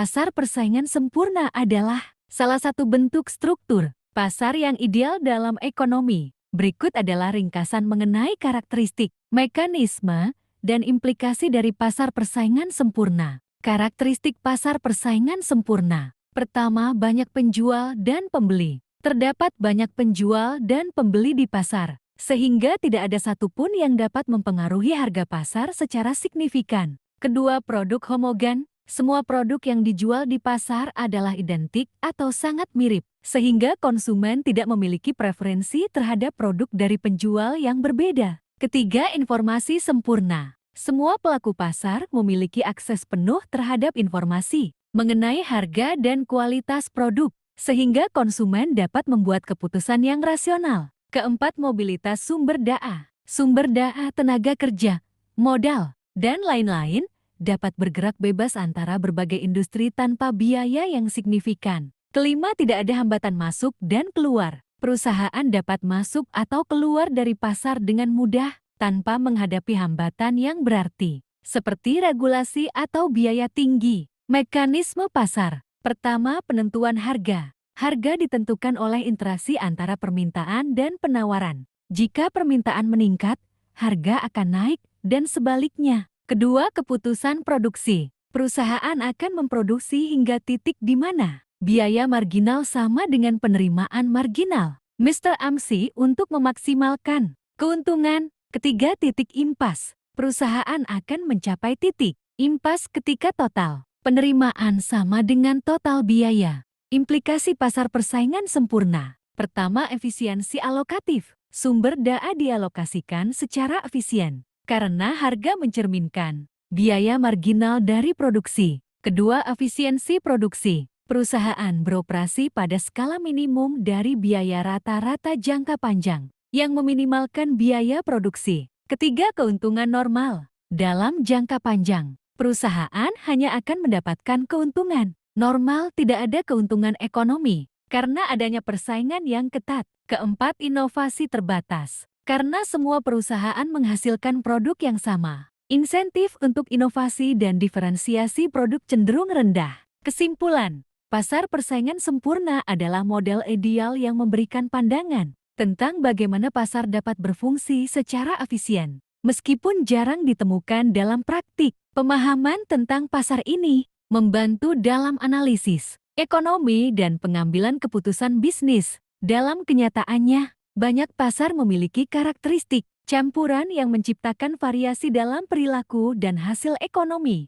Pasar persaingan sempurna adalah salah satu bentuk struktur pasar yang ideal dalam ekonomi. Berikut adalah ringkasan mengenai karakteristik, mekanisme, dan implikasi dari pasar persaingan sempurna. Karakteristik pasar persaingan sempurna. Pertama, banyak penjual dan pembeli. Terdapat banyak penjual dan pembeli di pasar, sehingga tidak ada satupun yang dapat mempengaruhi harga pasar secara signifikan. Kedua, produk homogen. Semua produk yang dijual di pasar adalah identik atau sangat mirip, sehingga konsumen tidak memiliki preferensi terhadap produk dari penjual yang berbeda. Ketiga, informasi sempurna. Semua pelaku pasar memiliki akses penuh terhadap informasi mengenai harga dan kualitas produk, sehingga konsumen dapat membuat keputusan yang rasional. Keempat, mobilitas sumber daya. Sumber daya tenaga kerja, modal, dan lain-lain dapat bergerak bebas antara berbagai industri tanpa biaya yang signifikan. Kelima, tidak ada hambatan masuk dan keluar. Perusahaan dapat masuk atau keluar dari pasar dengan mudah tanpa menghadapi hambatan yang berarti, seperti regulasi atau biaya tinggi. Mekanisme pasar. Pertama, penentuan harga. Harga ditentukan oleh interaksi antara permintaan dan penawaran. Jika permintaan meningkat, harga akan naik dan sebaliknya. Kedua, keputusan produksi. Perusahaan akan memproduksi hingga titik di mana biaya marginal sama dengan penerimaan marginal. Mr. Amsi untuk memaksimalkan keuntungan. Ketiga, titik impas. Perusahaan akan mencapai titik impas ketika total penerimaan sama dengan total biaya. Implikasi pasar persaingan sempurna. Pertama, efisiensi alokatif. Sumber daya dialokasikan secara efisien karena harga mencerminkan biaya marginal dari produksi. Kedua, efisiensi produksi. Perusahaan beroperasi pada skala minimum dari biaya rata-rata jangka panjang yang meminimalkan biaya produksi. Ketiga, keuntungan normal. Dalam jangka panjang, perusahaan hanya akan mendapatkan keuntungan normal, tidak ada keuntungan ekonomi karena adanya persaingan yang ketat. Keempat, inovasi terbatas. Karena semua perusahaan menghasilkan produk yang sama, insentif untuk inovasi dan diferensiasi produk cenderung rendah. Kesimpulan, pasar persaingan sempurna adalah model ideal yang memberikan pandangan tentang bagaimana pasar dapat berfungsi secara efisien. Meskipun jarang ditemukan dalam praktik, pemahaman tentang pasar ini membantu dalam analisis ekonomi dan pengambilan keputusan bisnis. Dalam kenyataannya, banyak pasar memiliki karakteristik campuran yang menciptakan variasi dalam perilaku dan hasil ekonomi.